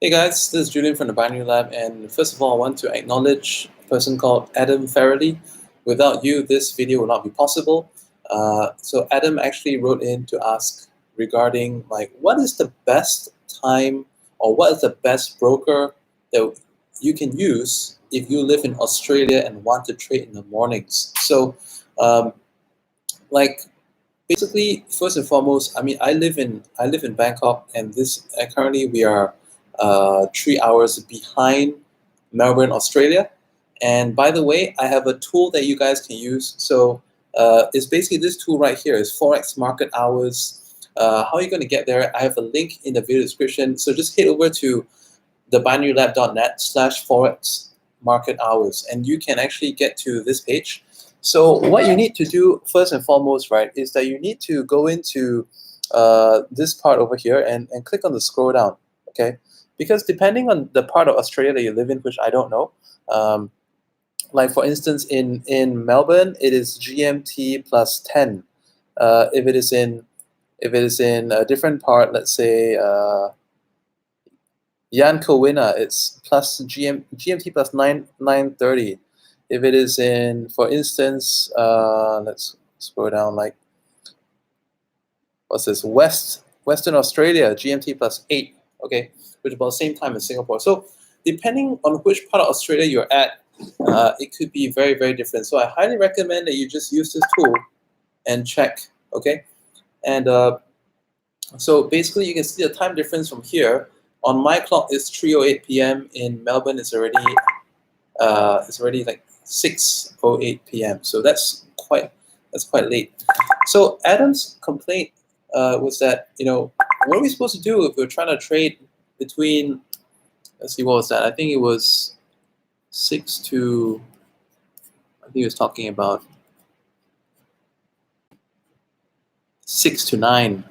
Hey guys, this is Julian from the Binary Lab, and first of all, I want to acknowledge a person called Adam Farrelly. Without you, this video would not be possible. So Adam actually wrote in to ask regarding what is the best time or what is the best broker that you can use if you live in Australia and want to trade in the mornings. So, um, like basically, first and foremost, I mean, I live in Bangkok, and currently we are 3 hours behind Melbourne, Australia. And by the way, I have a tool that you guys can use. So it's basically this tool right here. It's Forex Market Hours. How are you going to get there? I have a link in the video description. So just head over to thebinarylab.net/Forex Market Hours, and you can actually get to this page. So what you need to do first and foremost, right, is that you need to go into this part over here and click on the scroll down, okay? Because depending on the part of Australia that you live in, which I don't know, like for instance, in Melbourne, it is GMT plus 10. If it is in a different part, let's say Yankowina, it's plus GMT plus 9:30. If it is in, for instance, let's scroll down, like what's this, Western Australia, GMT plus 8, okay, which is about the same time as Singapore. So depending on which part of Australia you're at, it could be very, very different. So I highly recommend that you just use this tool and check, okay? And so basically you can see the time difference from here. On my clock, it's 3:08 p.m. In Melbourne, it's already like 6:08 p.m. So that's quite late. So Adam's complaint was that, what are we supposed to do if we're trying to trade between, let's see, what was that? I think it was 6 to, I think he was talking about 6 to 9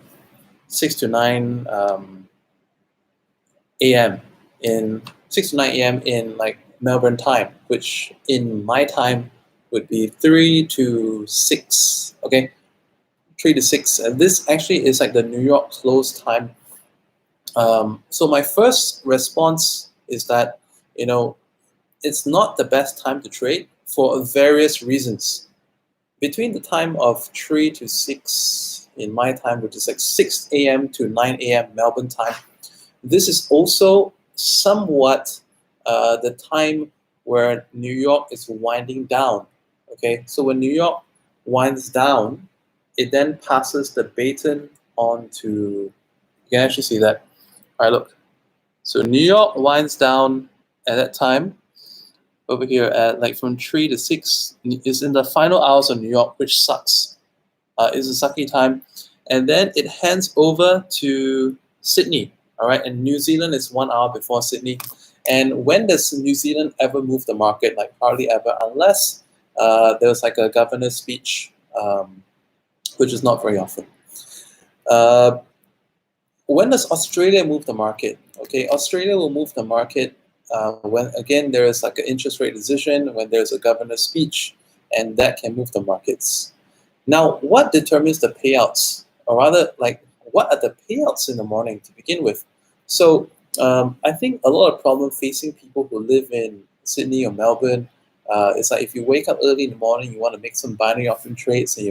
a.m. in 6 to 9 a.m. in like Melbourne time, which in my time would be 3 to 6, okay? 3 to 6. And this actually is like the New York close time. So my first response is that, it's not the best time to trade for various reasons. Between the time of 3 to 6 in my time, which is like 6 a.m. to 9 a.m. Melbourne time, this is also somewhat the time where New York is winding down, okay? So when New York winds down, it then passes the baton on to, you can actually see that. All right, look. So New York winds down at that time. Over here at like from 3 to 6 is in the final hours of New York, which sucks. It's a sucky time. And then it hands over to Sydney, all right? And New Zealand is 1 hour before Sydney. And when does New Zealand ever move the market? Like hardly ever, unless there's like a governor's speech, which is not very often. When does Australia move the market? Okay, Australia will move the market when, again, there is like an interest rate decision, when there's a governor's speech, and that can move the markets. Now, what determines the payouts? Or rather, like, what are the payouts in the morning to begin with? So I think a lot of problem facing people who live in Sydney or Melbourne, it's like if you wake up early in the morning, you want to make some binary option trades, and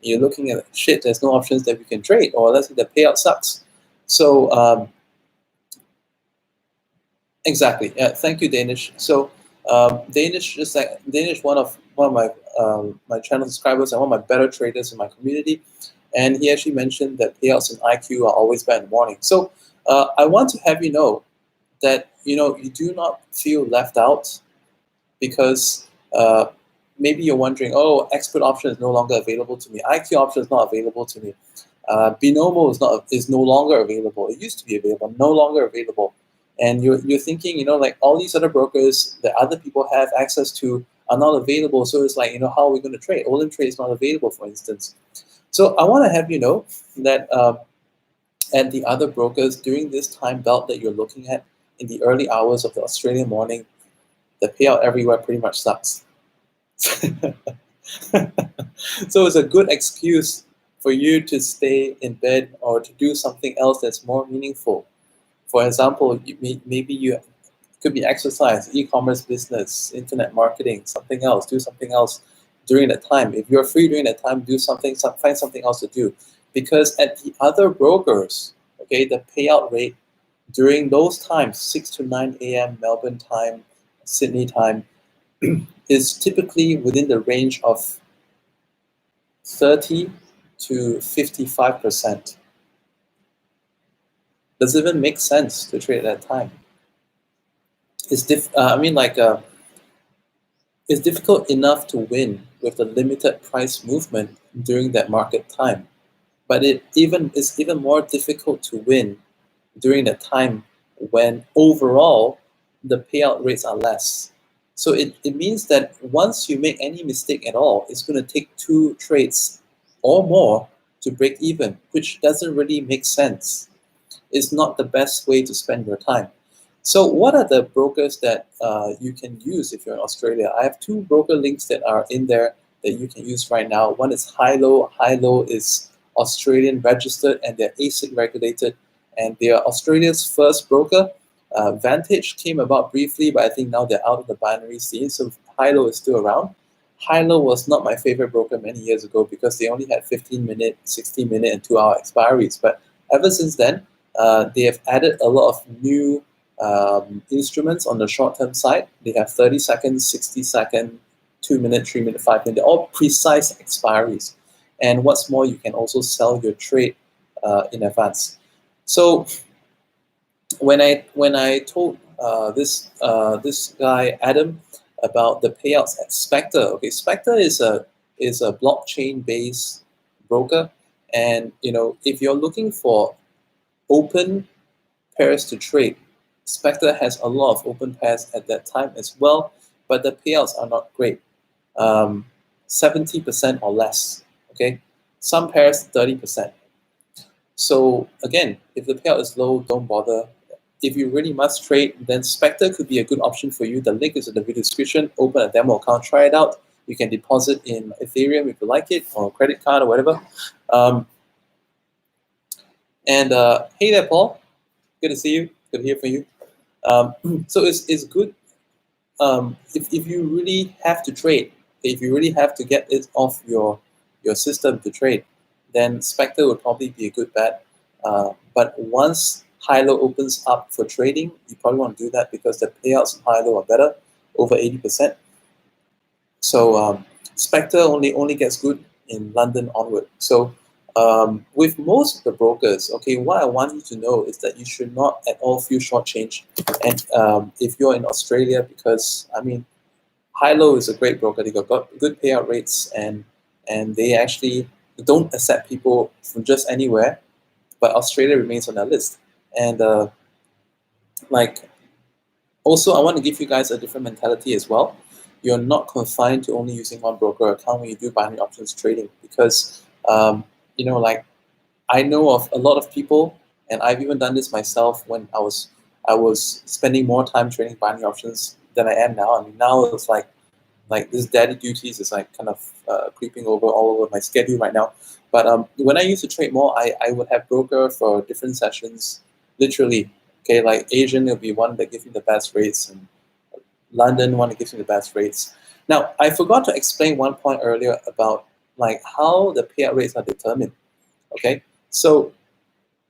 you're looking at, shit, there's no options that we can trade, or let's say the payout sucks. So exactly. Yeah, thank you, Danish. So Danish, one of my my channel subscribers and one of my better traders in my community, and he actually mentioned that payouts in IQ are always bad in the morning. So I want to have you know that you do not feel left out because maybe you're wondering, oh, expert option is no longer available to me. IQ option is not available to me. Binomo is no longer available. It used to be available, no longer available. And you're thinking, like all these other brokers that other people have access to are not available. So it's like, how are we going to trade? Olin Trade is not available, for instance. So I want to have you know that at the other brokers during this time belt that you're looking at in the early hours of the Australian morning, the payout everywhere pretty much sucks. So it's a good excuse for you to stay in bed or to do something else that's more meaningful. For example, maybe you could be exercise, e-commerce business, internet marketing, something else. Do something else during that time. If you're free during that time, do something. Find something else to do, because at the other brokers, okay, the payout rate during those times, 6 to 9 a.m. Melbourne time, Sydney time, is typically within the range of 30 to 55%. Does it even make sense to trade at that time? It's difficult enough to win with the limited price movement during that market time, but it's even more difficult to win during that time when overall the payout rates are less. So it means that once you make any mistake at all, it's going to take 2 trades or more to break even, which doesn't really make sense. It's not the best way to spend your time. So what are the brokers that you can use if you're in Australia? I have 2 broker links that are in there that you can use right now. One is Hilo. Hilo is Australian registered and they're ASIC regulated, and they are Australia's first broker. Vantage came about briefly, but I think now they're out of the binary scene, so Hilo is still around. Hilo was not my favorite broker many years ago because they only had 15-minute, 60-minute, and 2-hour expiries. But ever since then, they have added a lot of new instruments on the short-term side. They have 30 seconds, 60 second, 2-minute, 3-minute, 5-minute. They're all precise expiries. And what's more, you can also sell your trade in advance. So when I told this guy Adam about the payouts at Spectre, okay, Spectre is a blockchain-based broker, and if you're looking for open pairs to trade, Spectre has a lot of open pairs at that time as well, but the payouts are not great. 70% or less. Okay, some pairs 30%. So again, if the payout is low, don't bother. If you really must trade, then Spectre could be a good option for you. The link is in the video description. Open a demo account, try it out. You can deposit in Ethereum if you like it, or credit card or whatever. Hey there, Paul. Good to see you. Good to hear from you. So it's good if you really have to trade, if you really have to get it off your system to trade, then Spectre would probably be a good bet. But once Hilo opens up for trading, you probably want to do that because the payouts on Hilo are better, over 80%. So Spectre only gets good in London onward. So with most of the brokers, okay, what I want you to know is that you should not at all feel shortchanged. And if you're in Australia, because I mean, Hilo is a great broker. They got good payout rates, and they actually don't accept people from just anywhere, but Australia remains on their list. And also, I want to give you guys a different mentality as well. You're not confined to only using one broker account when you do binary options trading, because I know of a lot of people, and I've even done this myself when I was spending more time trading binary options than I am now. I mean, now it's like this daddy duties is like kind of creeping all over my schedule right now. But when I used to trade more, I would have broker for different sessions, literally. Okay, like Asian will be one that gives me the best rates, and London one that gives me the best rates. Now, I forgot to explain one point earlier about how the payout rates are determined. Okay, so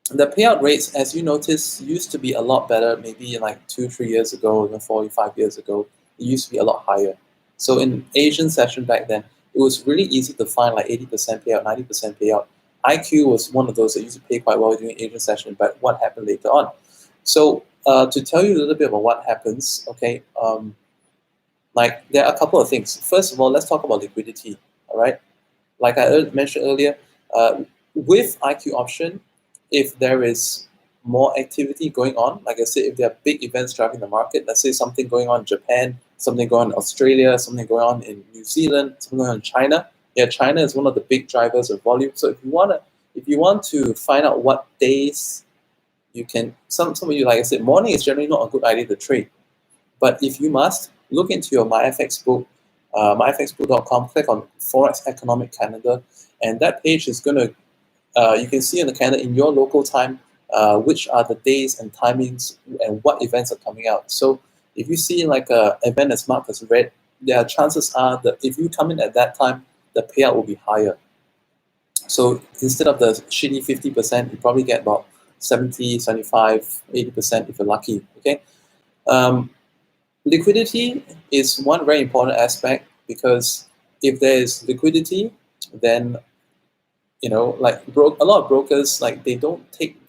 the payout rates, as you notice, used to be a lot better. Maybe like 2-3 years ago, even 4-5 years ago, it used to be a lot higher. So in Asian session back then, it was really easy to find like 80% payout, 90% payout. IQ was one of those that used to pay quite well during Asian session, but what happened later on? So to tell you a little bit about what happens, okay, there are a couple of things. First of all, let's talk about liquidity, all right? Like I mentioned earlier, with IQ option, if there is more activity going on, like I said, if there are big events driving the market, let's say something going on in Japan, something going on in Australia, something going on in New Zealand, something going on in China. Yeah, China is one of the big drivers of volume. So if you want to find out what days you can, some of you, like I said, morning is generally not a good idea to trade. But if you must, look into your MyFX book, myfxbook.com, click on Forex Economic Calendar, and that page is going to, you can see on the calendar in your local time which are the days and timings and what events are coming out. So if you see like a event that's marked as red, there are chances are that if you come in at that time, the payout will be higher. So instead of the shitty 50%, you probably get about 70, 75, 80% if you're lucky. Okay. Liquidity is one very important aspect, because if there is liquidity, then like a lot of brokers, like they don't take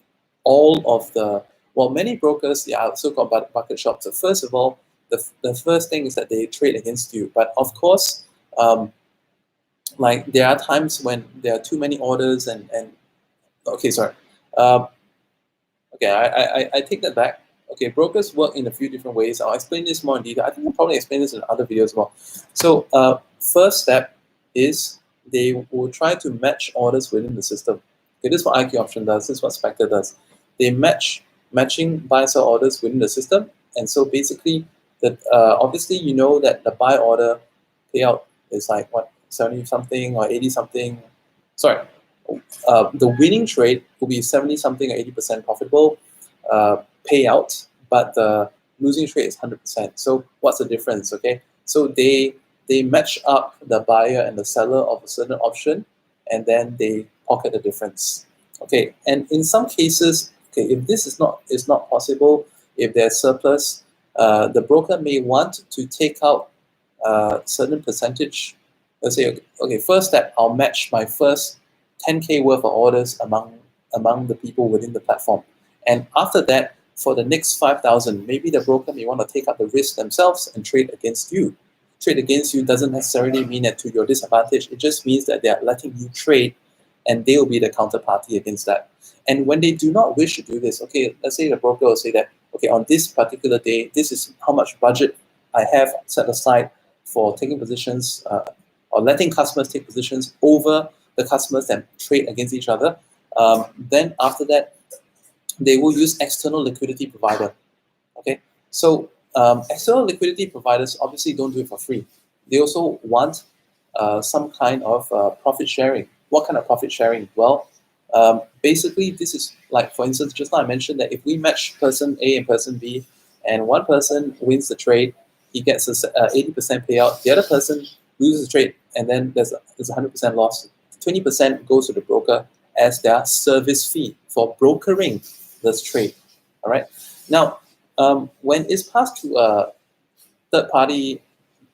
all of the, well, many brokers, they are so-called bucket shops. So first of all, the first thing is that they trade against you. But of course, like there are times when there are too many orders and okay, sorry. Okay, I take that back. Okay, brokers work in a few different ways. I'll explain this more in detail. I think I'll probably explain this in other videos as well. So first step is they will try to match orders within the system. Okay, this is what IQ option does. This is what Spectre does. They matching buy sell orders within the system. And so basically, obviously you know that the buy order payout is like what, 70 something or 80 something. Sorry, the winning trade will be 70 something or 80% profitable payout, but the losing trade is 100%. So what's the difference? Okay, so they match up the buyer and the seller of a certain option, and then they pocket the difference. Okay, and in some cases, okay, if this is not possible, if there's surplus, the broker may want to take out certain percentage. Let's say, okay, first step, I'll match my first 10K worth of orders among the people within the platform. And after that, for the next 5,000, maybe the broker may want to take up the risk themselves and trade against you. Trade against you doesn't necessarily mean that to your disadvantage. It just means that they are letting you trade, and they will be the counterparty against that. And when they do not wish to do this, okay, let's say the broker will say that, okay, on this particular day, this is how much budget I have set aside for taking positions or letting customers take positions over the customers that trade against each other. Then after that, they will use external liquidity provider. Okay, so external liquidity providers obviously don't do it for free. They also want some kind of profit sharing. What kind of profit sharing? Well, basically this is like, for instance, just now I mentioned that if we match person A and person B, and one person wins the trade, he gets a 80% payout. The other person loses the trade, and then there's a 100% loss. 20% goes to the broker as their service fee for brokering this trade. All right. Now, when it's passed to a third-party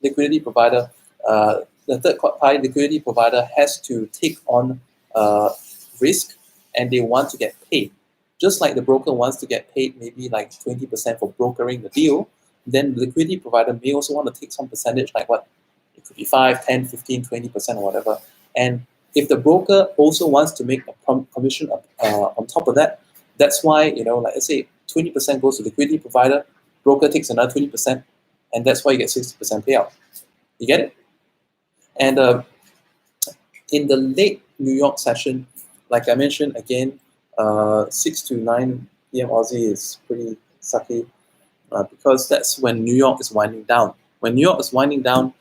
liquidity provider, the third-party liquidity provider has to take on risk, and they want to get paid. Just like the broker wants to get paid maybe like 20% for brokering the deal, then the liquidity provider may also want to take some percentage, like what? It could be 5, 10, 15, 20% or whatever. And if the broker also wants to make a commission on top of that, that's why, like let's say 20% goes to the liquidity provider, broker takes another 20%, and that's why you get 60% payout. You get it? And in the late New York session, like I mentioned again, 6 to 9 p.m. Aussie is pretty sucky because that's when New York is winding down. When New York is winding down,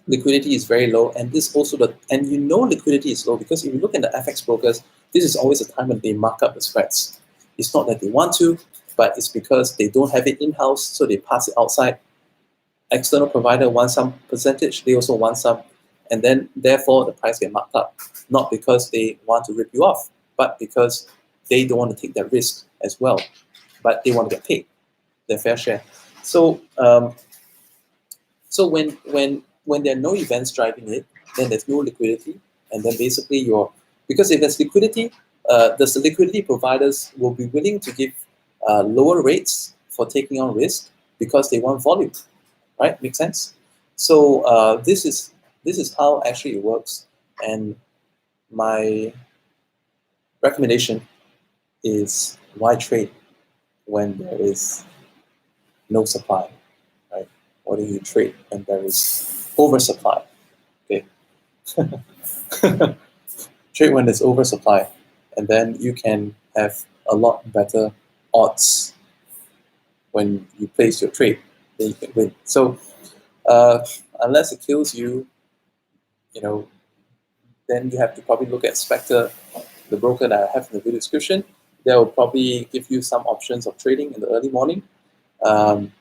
liquidity is very low, and this also liquidity is low because if you look at the FX brokers, this is always a time when they mark up the spreads. It's not that they want to, but it's because they don't have it in-house, so they pass it outside. External provider wants some percentage, they also want some, and then therefore the price get marked up. Not because they want to rip you off, but because they don't want to take that risk as well, but they want to get paid their fair share. So so when there are no events driving it, then there's no liquidity, and then basically because if there's liquidity, the liquidity providers will be willing to give lower rates for taking on risk because they want volume, right? Make sense? So this is how actually it works, and my recommendation is why trade when there is no supply, right? Why do you trade when there is oversupply? Okay. Trade when there's oversupply, and then you can have a lot better odds when you place your trade, then you can win. So unless it kills you, then you have to probably look at Spectre the broker that I have in the video description, they will probably give you some options of trading in the early morning. And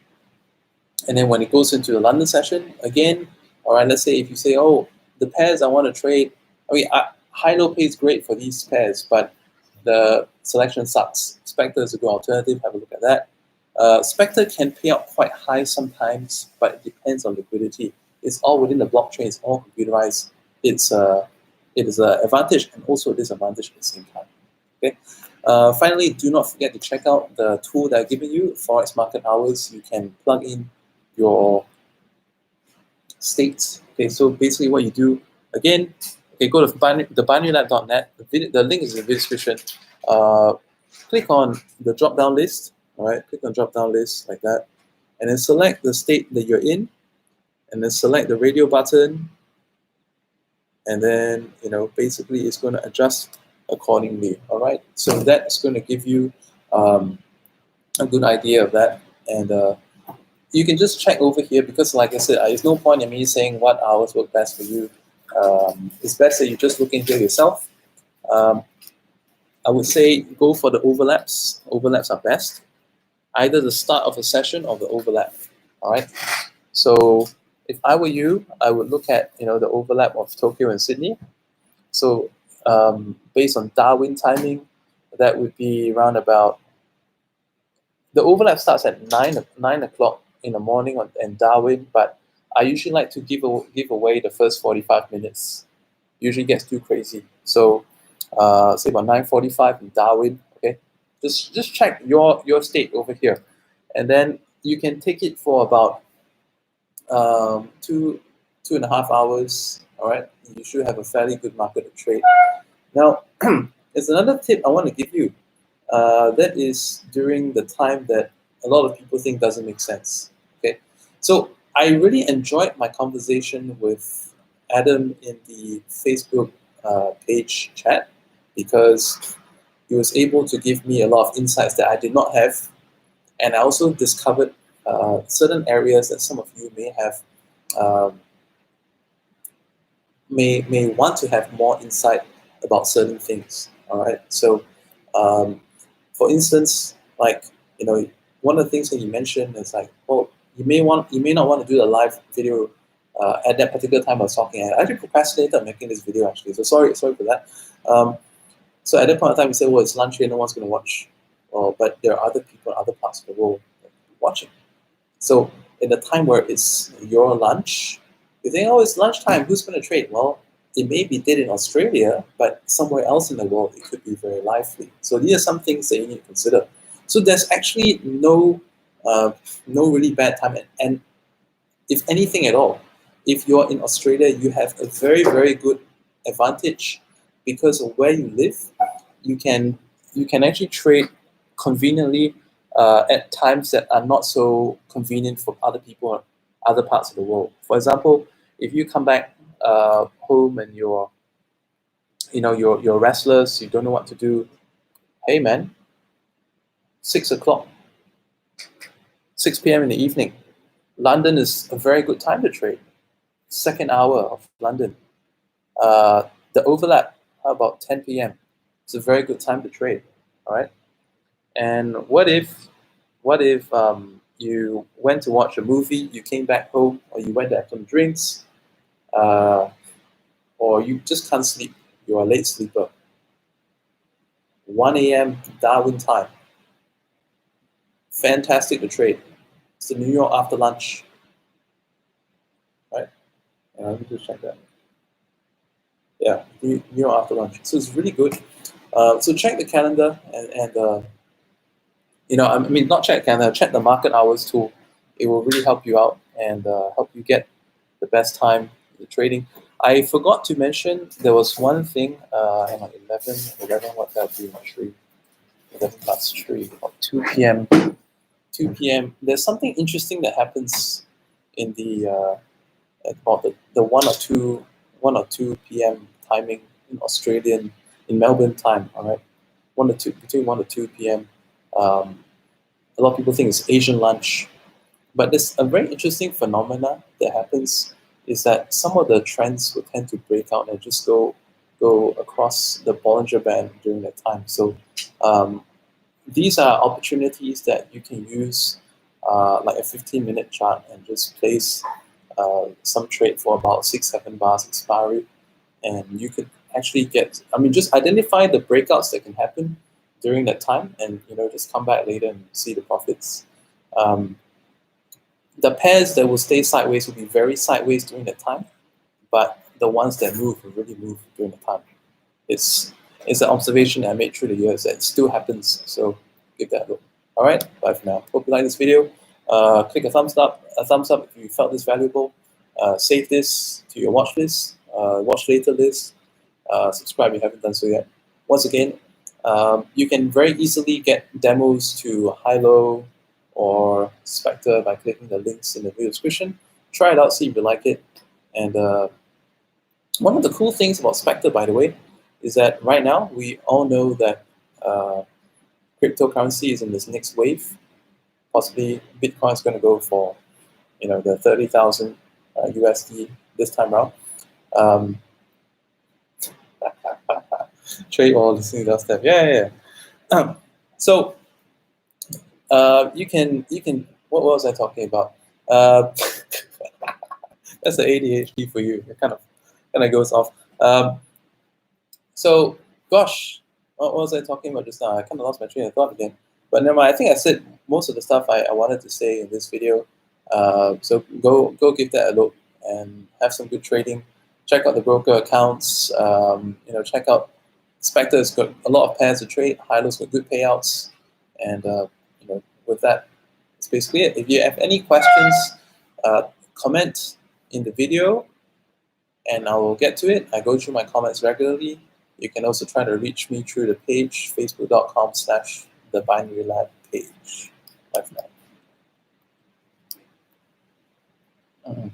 then when it goes into the London session, again, all right, let's say if you say, oh, the pairs I want to trade, I mean, high-low pay is great for these pairs, but the selection sucks. Spectre is a good alternative. Have a look at that. Spectre can pay out quite high sometimes, but it depends on liquidity. It's all within the blockchain. It's all computerized. It is an advantage and also a disadvantage at the same time. Okay. Finally, do not forget to check out the tool that I've given you, Forex Market Hours. You can plug in your states. Okay, so basically what you do, again, okay, go to theBinaryLab.net. The link is in the video description. Click on the drop-down list. All right, click on drop-down list like that, and then select the state that you're in, and then select the radio button, and then basically it's going to adjust accordingly. All right, so that's going to give you a good idea of that, and you can just check over here because, like I said, there's no point in me saying what hours work best for you. It's best that you just look into it yourself. I would say go for the overlaps. Overlaps are best. Either the start of a session or the overlap. All right. So if I were you, I would look at the overlap of Tokyo and Sydney. So based on Darwin timing, that would be around about. The overlap starts at 9 o'clock in the morning in Darwin, but I usually like to give away the first 45 minutes. Usually gets too crazy. So say about 9:45 in Darwin. Okay, just check your state over here, and then you can take it for about 2.5 hours. All right, you should have a fairly good market to trade. Now, there's another tip I want to give you. That is during the time that a lot of people think doesn't make sense. Okay, so I really enjoyed my conversation with Adam in the Facebook page chat because he was able to give me a lot of insights that I did not have, and I also discovered certain areas that some of you may have may want to have more insight about certain things. All right, so. For instance, like one of the things that you mentioned is like, oh, you may not want to do a live video at that particular time I was talking. I actually procrastinated making this video actually, so sorry for that. So at that point in time, we said, well, it's lunch here, no one's going to watch. But there are other people in other parts of the world watching. So in the time where it's your lunch, you think, oh, it's lunchtime, who's going to trade? Well, it may be dead in Australia, but somewhere else in the world, it could be very lively. So these are some things that you need to consider. So there's actually no really bad time. And if anything at all, if you're in Australia, you have a very, very good advantage because of where you live. You can actually trade conveniently at times that are not so convenient for other people in other parts of the world. For example, if you come back home and you're restless, you don't know what to do. Hey man, 6 o'clock, 6 p.m. in the evening, London is a very good time to trade. Second hour of London. The overlap, how about 10 p.m.? It's a very good time to trade. All right. And what if you went to watch a movie, you came back home, or you went to have some drinks, or you just can't sleep, you're a late sleeper. 1 a.m. Darwin time. Fantastic to trade. It's the New York after lunch. Right? Let me just check that. Yeah, New York after lunch. So it's really good. So check the calendar and I mean, not check the calendar, check the market hours tool. It will really help you out and help you get the best time in trading. I forgot to mention there was one thing. Hang on, 11. What that would be? 3. 11 plus 3. About 2 p.m. 2 p.m. There's something interesting that happens in the about the 1 or 2 p.m. timing in Melbourne time. All right, between 1 to 2 p.m. A lot of people think it's Asian lunch, but there's a very interesting phenomena that happens is that some of the trends will tend to break out and just go go across the Bollinger Band during that time. So these are opportunities that you can use like a 15-minute chart and just place some trade for about 6-7 bars expiry, and you could actually get, I mean, just identify the breakouts that can happen during that time, and just come back later and see the profits. The pairs that will stay sideways will be very sideways during that time, but the ones that move will really move during the time. It's an observation I made through the years that it still happens. So give that a look. All right, bye for now. Hope you like this video. Click a thumbs up if you felt this valuable. Save this to your watch list, watch later list. Subscribe if you haven't done so yet. Once again, you can very easily get demos to high-low or Spectre by clicking the links in the video description. Try it out, see if you like it. And one of the cool things about Spectre, by the way, is that right now we all know that cryptocurrency is in this next wave. Possibly Bitcoin is going to go for the 30,000 USD this time around. Trade all listening to that stuff. Yeah. So you can. What was I talking about? That's the ADHD for you. It kind of goes off. So, gosh, what was I talking about just now? I kind of lost my train of thought again. But never mind. I think I said most of the stuff I wanted to say in this video. So go give that a look and have some good trading. Check out the broker accounts. Check out Spectre's got a lot of pairs to trade. Hilo's got good payouts, and with that, that's basically it. If you have any questions, comment in the video, and I will get to it. I go through my comments regularly. You can also try to reach me through the page, facebook.com/thebinarylab page. Bye for now.